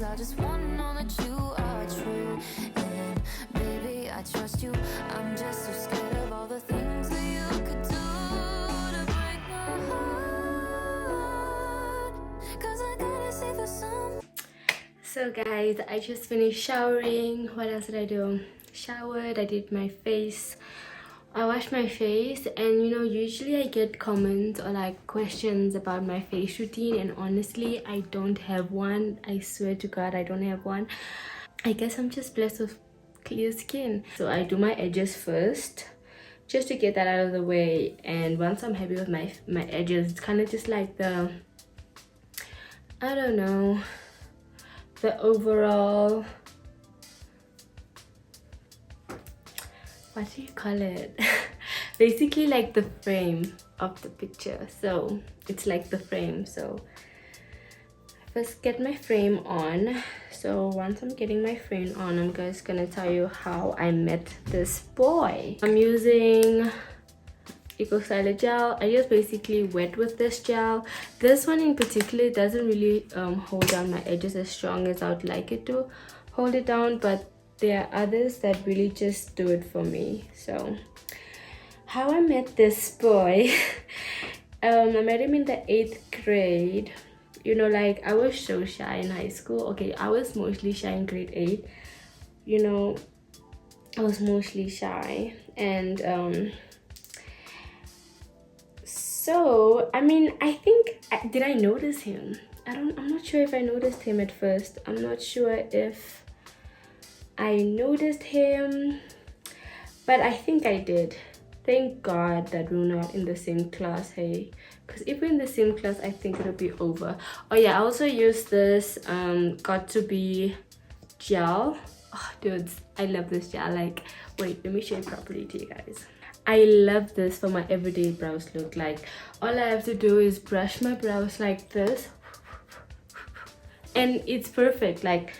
I just wanna know that you are true. And baby, I trust you. I'm just so scared of all the things that you could do to break my heart. 'Cause I gotta see the sun. So guys, I just finished showering. What else did I do? Showered, I did my face. I washed my face, and you know, usually I get comments or like questions about my face routine, and honestly I don't have one. I swear to God, I don't have one. I guess I'm just blessed with clear skin. So I do my edges first just to get that out of the way, and once I'm happy with my edges, it's kind of just like the, I don't know, the overall, what do you call it? Basically like the frame of the picture. So it's like the frame. So I first get my frame on. So once I'm getting my frame on, I'm just gonna tell you how I met this boy. I'm using Eco Styler gel. I just basically wet with this gel. This one in particular doesn't really hold down my edges as strong as I would like it to hold it down, but there are others that really just do it for me. So how I met this boy, I met him in the 8th grade. You know, like I was so shy in high school. Okay, I was mostly shy in grade 8. You know, I was mostly shy, and so I mean, I think, did I notice him? I'm not sure if I noticed him at first. I'm not sure if I noticed him, but I think I did. Thank God that we're not in the same class, hey, because if we're in the same class, I think it'll be over. Oh yeah, I also use this got to be gel. Oh dudes, I love this gel. Like, wait, let me show it properly to you guys. I love this for my everyday brows look. Like, all I have to do is brush my brows like this, and it's perfect. Like,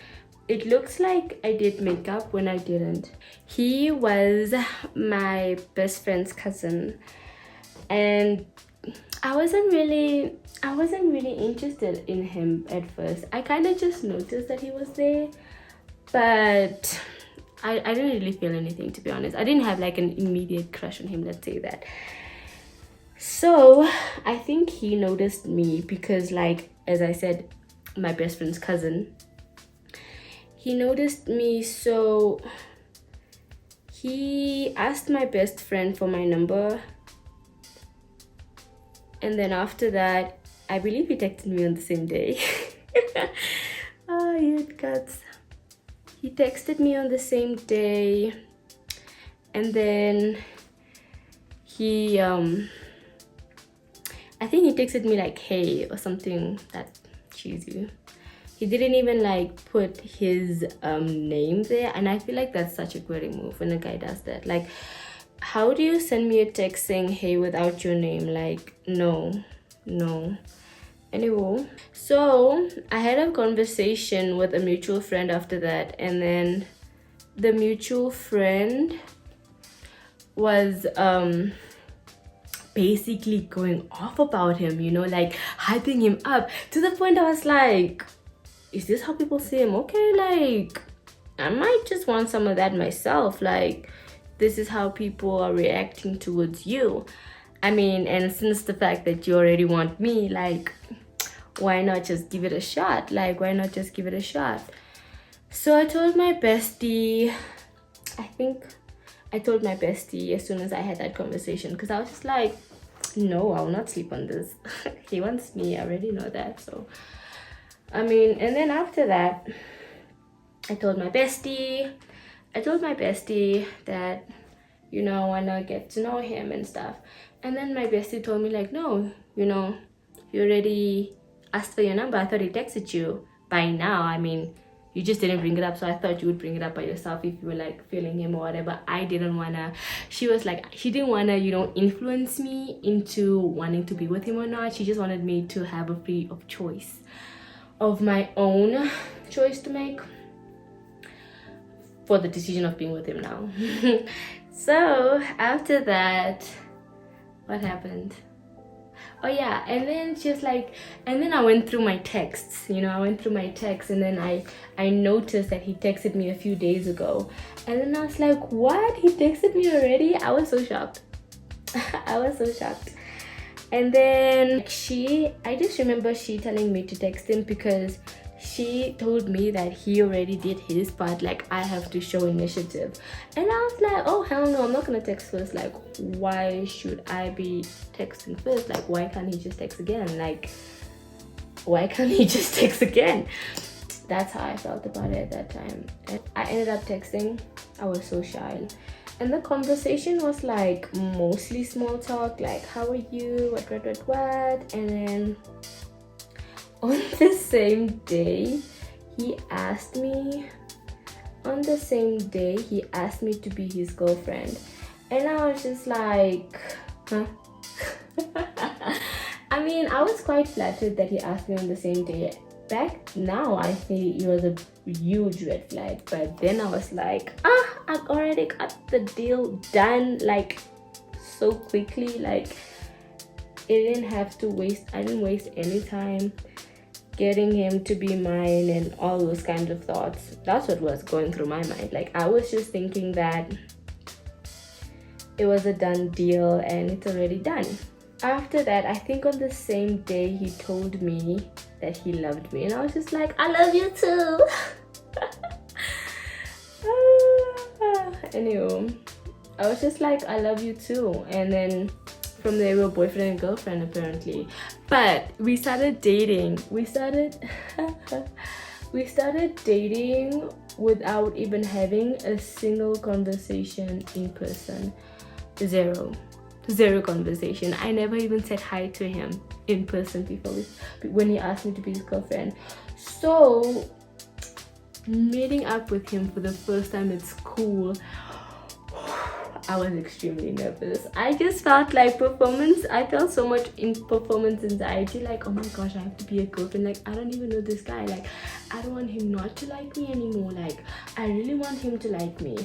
it looks like I did makeup when I didn't. He was my best friend's cousin, and I wasn't really interested in him at first. I kind of just noticed that he was there, but I didn't really feel anything, to be honest. I didn't have like an immediate crush on him, let's say that. So I think he noticed me because, like, as I said, my best friend's cousin, he noticed me. So he asked my best friend for my number, and then after that, I believe he texted me on the same day. Oh, it cuts. He texted me on the same day, and then he I think he texted me like, hey, or something that cheesy. He didn't even like put his name there, and I feel like that's such a great move when a guy does that. Like, how do you send me a text saying hey without your name? Like, no. Anyway, so I had a conversation with a mutual friend after that, and then the mutual friend was basically going off about him, you know, like hyping him up to the point I was like, is this how people see him? Okay, like I might just want some of that myself. Like, this is how people are reacting towards you. I mean, and since the fact that you already want me, like, why not just give it a shot? Like, why not just give it a shot? So I told my bestie, I think I told my bestie as soon as I had that conversation, because I was just like, no, I will not sleep on this. He wants me, I already know that. So I mean, and then after that, I told my bestie that, you know, I wanna get to know him and stuff. And then my bestie told me like, no, you know, you already asked for your number. I thought he texted you by now. I mean, you just didn't bring it up, so I thought you would bring it up by yourself if you were like feeling him or whatever. I didn't wanna, she was like, she didn't wanna, you know, influence me into wanting to be with him or not. She just wanted me to have a free of choice, of my own choice to make for the decision of being with him now. So after that, what happened? Oh yeah, and then she was like, and then I went through my texts, you know, I went through my texts, and then I noticed that he texted me a few days ago, and then I was like, what? He texted me already? I was so shocked. I was so shocked. And then I just remember she telling me to text him because she told me that he already did his part, like I have to show initiative. And I was like, oh hell no, I'm not gonna text first. Like, why should I be texting first? Like, why can't he just text again? Like, why can't he just text again? That's how I felt about it at that time. And I ended up texting. I was so shy, and the conversation was like mostly small talk, like how are you, what, and then on the same day he asked me to be his girlfriend, and I was just like, huh? I mean, I was quite flattered that he asked me on the same day. Back now I think it was a huge red flag, but then I was like, I already got the deal done like so quickly. Like, I didn't waste any time getting him to be mine and all those kinds of thoughts. That's what was going through my mind. Like, I was just thinking that it was a done deal and it's already done. After that, I think on the same day he told me that he loved me, and I was just like, I love you too. Anyway, I was just like, I love you too, and then from there we were boyfriend and girlfriend apparently. But we started dating. We started dating without even having a single conversation in person. Zero conversation. I never even said hi to him in person before when he asked me to be his girlfriend. So meeting up with him for the first time at school, I was extremely nervous. I just felt like I felt so much in performance anxiety, like, oh my gosh, I have to be a girlfriend. Like, I don't even know this guy. Like, I don't want him not to like me anymore. Like, I really want him to like me.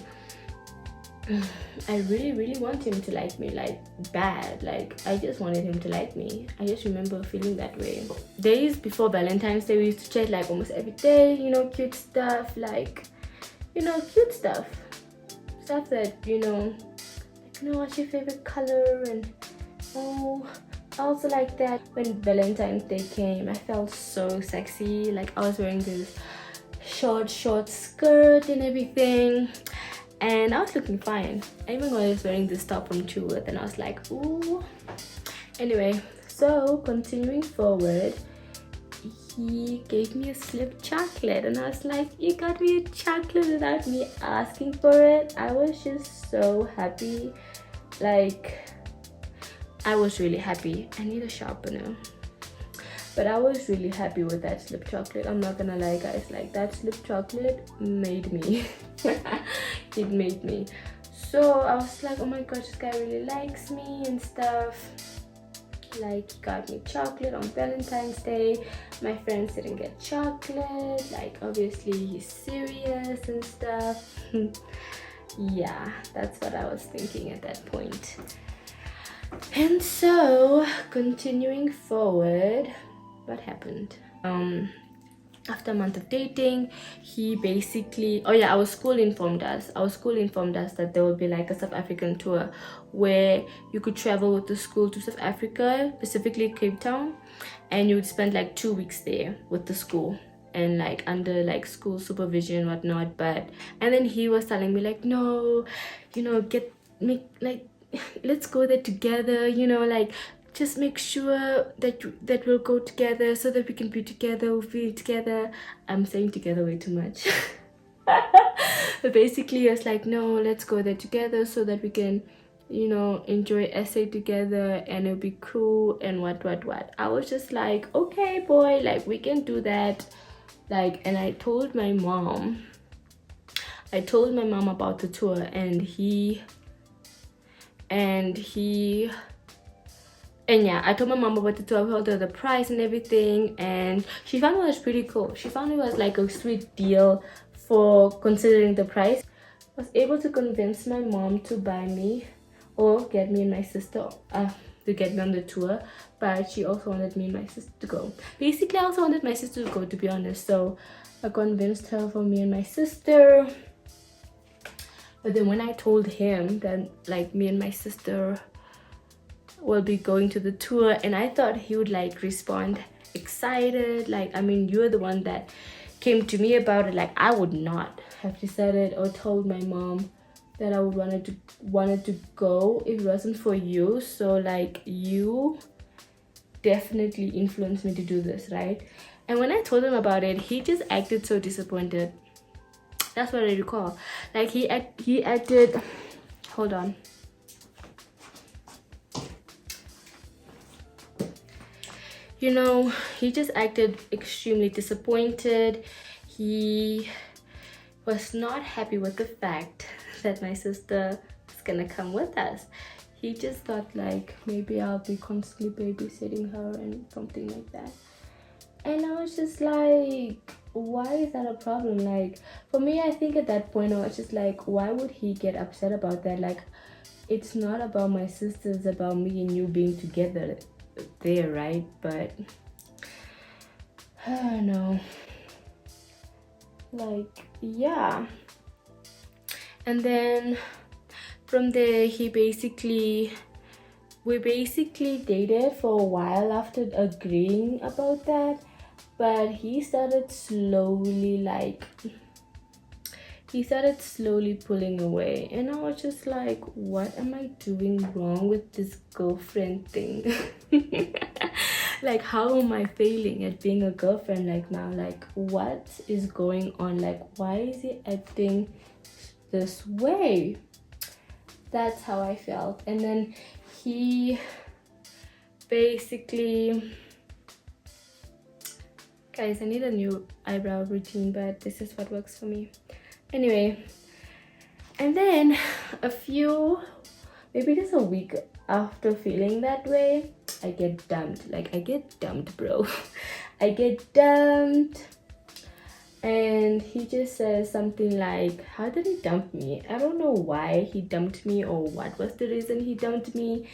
I really want him to like me, like bad. Like, I just wanted him to like me. I just remember feeling that way. Days before Valentine's Day, we used to chat like almost every day, you know, cute stuff, like, you know, cute stuff that, you know, like, you know, what's your favorite color, and oh, I also like that when Valentine's Day came, I felt so sexy. Like, I was wearing this short skirt and everything, and I was looking fine. I even was wearing this top from Truworth, and I was like, ooh. Anyway, so continuing forward, he gave me a slip chocolate, and I was like, you got me a chocolate without me asking for it. I was just so happy. Like, I was really happy. I need a sharpener. But I was really happy with that slip chocolate. I'm not gonna lie, guys. Like, that slip chocolate made me. It made me. So I was like, oh my gosh, this guy really likes me and stuff. Like, he got me chocolate on Valentine's Day. My friends didn't get chocolate. Like, obviously he's serious and stuff. Yeah, that's what I was thinking at that point. And so, continuing forward, what happened? After a month of dating, he basically, our school informed us that there would be like a South African tour where you could travel with the school to South Africa, specifically Cape Town, and you would spend like 2 weeks there with the school and like under like school supervision and whatnot. And then he was telling me like, no, you know, let's go there together, you know, like, just make sure that we'll go together so that we can be together, we'll be together. I'm saying together way too much. But basically it's like, no, let's go there together so that we can, you know, enjoy essay together and it'll be cool and what. I was just like, okay boy, like, we can do that. Like, and I told my mom about the tour, and I told my mom about the tour. I told her the price and everything, and she found it was pretty cool. She found it was like a sweet deal for considering the price. I was able to convince my mom to buy me, or get me and my sister, to get me on the tour, but she also wanted me and my sister to go. Basically, I also wanted my sister to go, to be honest, so I convinced her for me and my sister. But then when I told him that like me and my sister will be going to the tour, and I thought he would like respond excited, like, I mean, you're the one that came to me about it, like I would not have decided or told my mom that I would wanted to go if it wasn't for you. So like, you definitely influenced me to do this, right? And when I told him about it, he just acted so disappointed. That's what I recall. Like he acted, hold on, you know, he just acted extremely disappointed. He was not happy with the fact that my sister was gonna come with us. He just thought like maybe I'll be constantly babysitting her and something like that. And I was just like, why is that a problem? Like, for me, I think at that point I was just like, why would he get upset about that? Like, it's not about my sister, it's about me and you being together there, right? But I don't know, like, yeah. And then from there we basically dated for a while after agreeing about that, but he started slowly pulling away, and I was just like, what am I doing wrong with this girlfriend thing? Like, how am I failing at being a girlfriend like now? Like, what is going on? Like, why is he acting this way? That's how I felt. And then he basically, guys, I need a new eyebrow routine, but this is what works for me. Anyway, and then maybe just a week after feeling that way, I get dumped. Like, I get dumped, bro. I get dumped. And he just says something like, how did he dump me? I don't know why he dumped me or what was the reason he dumped me.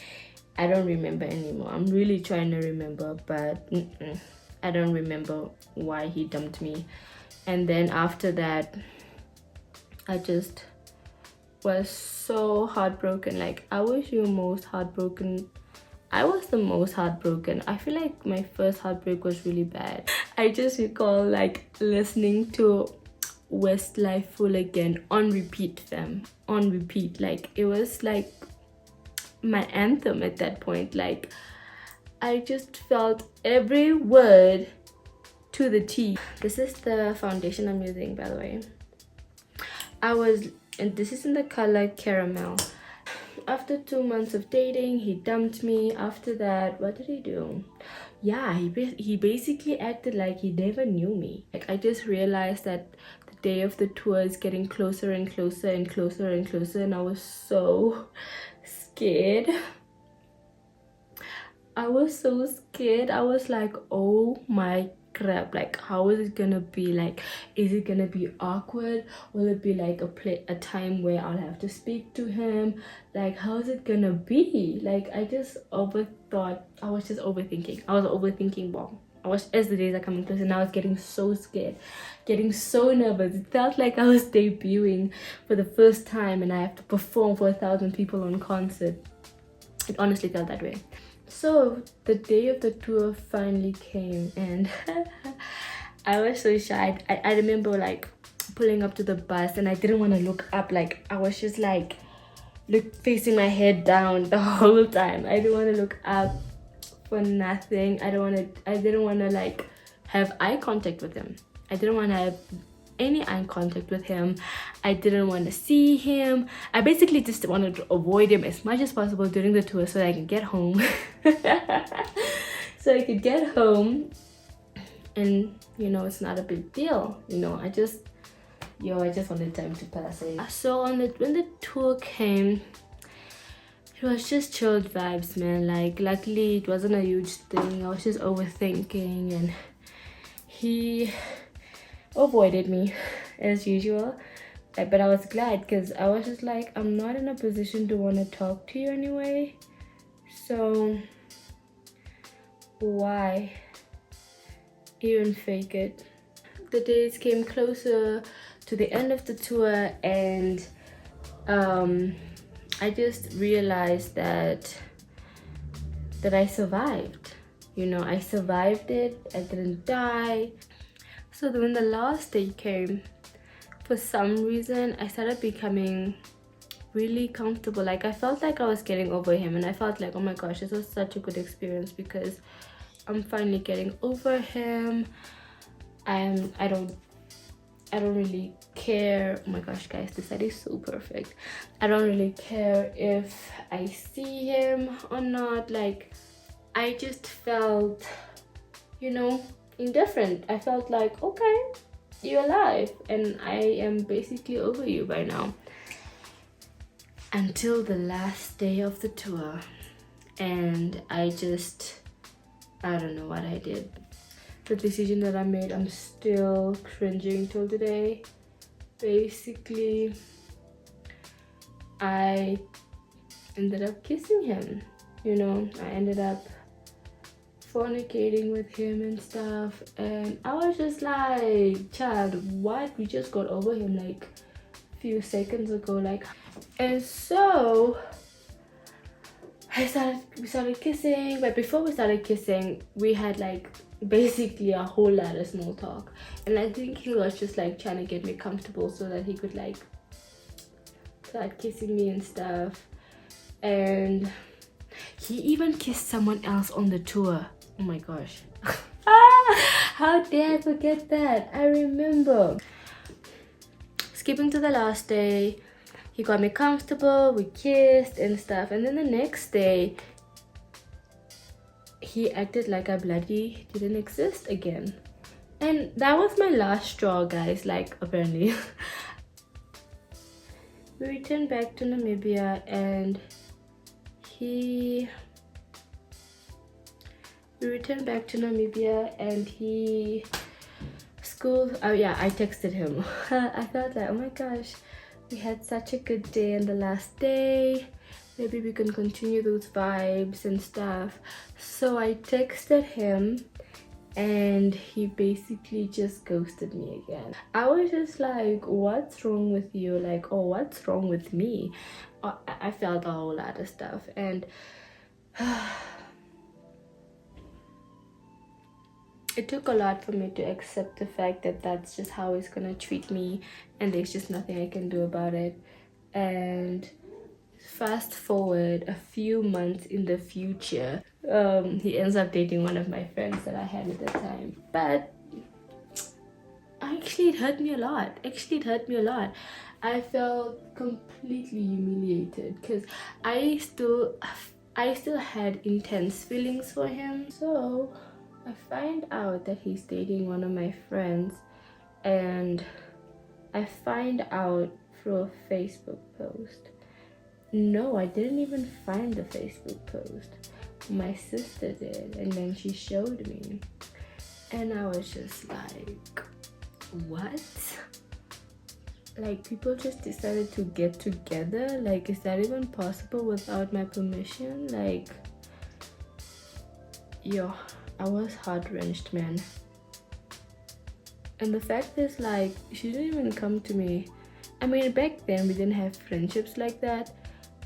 I don't remember anymore. I'm really trying to remember, but I don't remember why he dumped me. And then after that, I just was so heartbroken. Like, I was the most heartbroken. I feel like my first heartbreak was really bad. I just recall like listening to Westlife Full Again on repeat, fam. On repeat. Like, it was like my anthem at that point. Like, I just felt every word to the T. This is the foundation I'm using, by the way. And this is in the color Caramel. After 2 months of dating, he dumped me. After that, what did he do? Yeah, he basically acted like he never knew me. Like, I just realized that the day of the tour is getting closer and closer and closer and closer, and I was so scared. I was so scared. I was like, oh my crap, like, how is it gonna be? Like, is it gonna be awkward? Will it be like a time where I'll have to speak to him? Like, how is it gonna be? Like, I just overthought. I was just overthinking. I was overthinking more. As the days are coming closer, and I was getting so scared, getting so nervous. It felt like I was debuting for the first time and I have to perform for 1,000 people on concert. It honestly felt that way. So the day of the tour finally came, and I was so shy. I remember like pulling up to the bus, and I didn't want to look up. Like, I was just like facing my head down the whole time. I didn't want to look up for nothing. I didn't want to like have eye contact with him. I didn't want to have any eye contact with him. I didn't want to see him. I basically just wanted to avoid him as much as possible during the tour so I can get home. So I could get home, and you know, it's not a big deal. You know, I just wanted time to pass. So when the tour came, it was just chilled vibes, man. Like, luckily it wasn't a huge thing. I was just overthinking, and he avoided me as usual. But I was glad, because I was just like, I'm not in a position to want to talk to you anyway, So why even fake it? The days came closer to the end of the tour, and I just realized that I survived. You know, I survived it. I didn't die. So when the last day came, for some reason I started becoming really comfortable. Like, I felt like I was getting over him, and I felt like, oh my gosh, this was such a good experience because I'm finally getting over him. I don't really care. Oh my gosh, guys, this side is so perfect. I don't really care if I see him or not. Like, I just felt, you know, indifferent. I felt like, okay, you're alive and I am basically over you by now. Until the last day of the tour, and I don't know what I did. The decision that I made, I'm still cringing till today. Basically, I ended up kissing him. You know, I ended up fornicating with him and stuff, and I was just like, child, what? We just got over him like a few seconds ago. Like, and so we started kissing, but before we started kissing, we had like basically a whole lot of small talk, and I think he was just like trying to get me comfortable so that he could like start kissing me and stuff. And he even kissed someone else on the tour. Oh my gosh. How dare I forget that? I remember. Skipping to the last day, he got me comfortable, we kissed and stuff, and then the next day he acted like I bloody didn't exist again. And that was my last straw, guys, like, apparently. We returned back to Namibia, and he oh yeah, I texted him. I felt like, oh my gosh, we had such a good day on the last day, maybe we can continue those vibes and stuff. So I texted him, and he basically just ghosted me again. I was just like, what's wrong with you? Like, oh, what's wrong with me? I felt a whole lot of stuff, and it took a lot for me to accept the fact that that's just how he's gonna treat me, and there's just nothing I can do about it. And fast forward a few months in the future, he ends up dating one of my friends that I had at the time. But actually, it hurt me a lot. I felt completely humiliated because I still had intense feelings for him. So I find out that he's dating one of my friends, and I find out through a Facebook post. No, I didn't even find the Facebook post. My sister did, and then she showed me, and I was just like, what? Like, people just decided to get together? Like, is that even possible without my permission? Like, yo, I was heart-wrenched, man. And the fact is, like, she didn't even come to me. I mean, back then we didn't have friendships like that,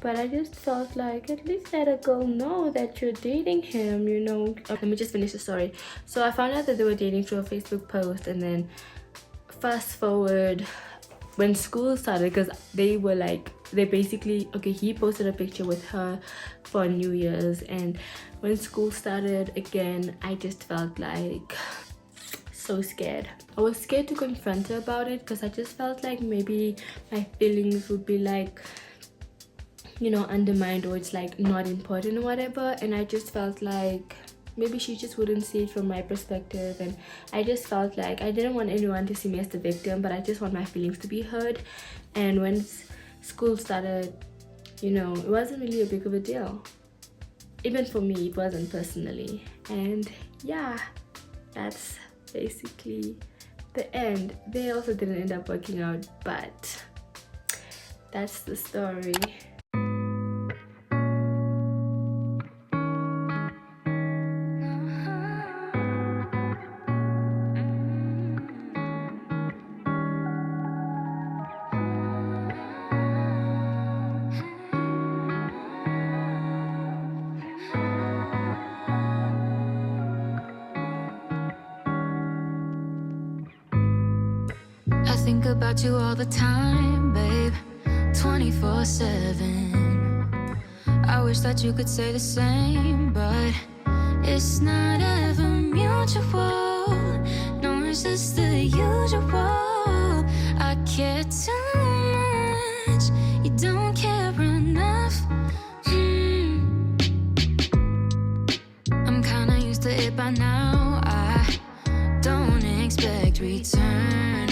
but I just felt like, at least let a girl know that you're dating him, you know. Let me just finish the story. So I found out that they were dating through a Facebook post, and then fast forward when school started, because they basically, okay, he posted a picture with her for New Year's, and when school started again, I just felt like so scared. I was scared to confront her about it because I just felt like maybe my feelings would be like, you know, undermined, or it's like not important or whatever. And I just felt like maybe she just wouldn't see it from my perspective, and I just felt like I didn't want anyone to see me as the victim, but I just want my feelings to be heard. And when school started, you know, it wasn't really a big of a deal. Even for me, it wasn't personally. And yeah, that's basically the end. They also didn't end up working out, but that's the story. I think about you all the time, babe, 24/7. I wish that you could say the same, but it's not ever mutual. No, it's just the usual. I care too much, you don't care enough. I'm kinda used to it by now. I don't expect return.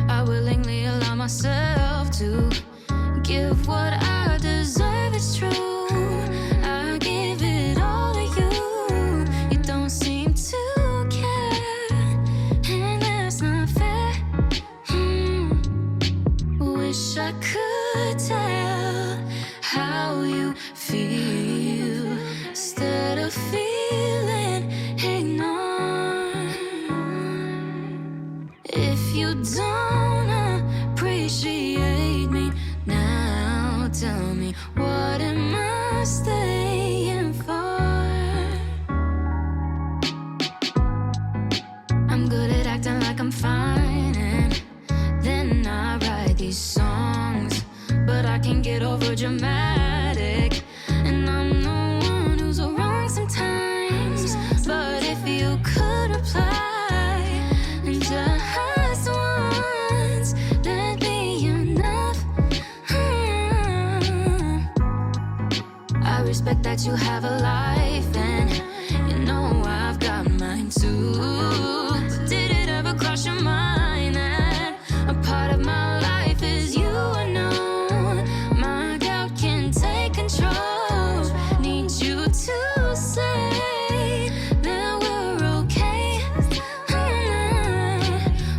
I willingly allow myself to give what I deserve, it's true. I give it all to you. You don't seem to care, and that's not fair. Wish I could tell how you feel instead of feeling ignored. If you don't appreciate me now, tell me, what am I staying for? I'm good at acting like I'm fine, and then I write these songs, but I can get over dramatic, and I'm the one who's wrong sometimes. But if you could reply and just once, that'd be enough. I respect that you have a life, and you know I've got mine too. But did it ever cross your mind that a part of my life is you? I know my doubt can take control. Need you to say that we're okay.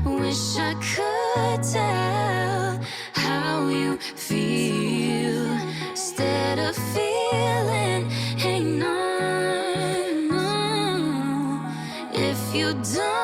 Wish I could tell how you feel instead of feeling ignored. If you don't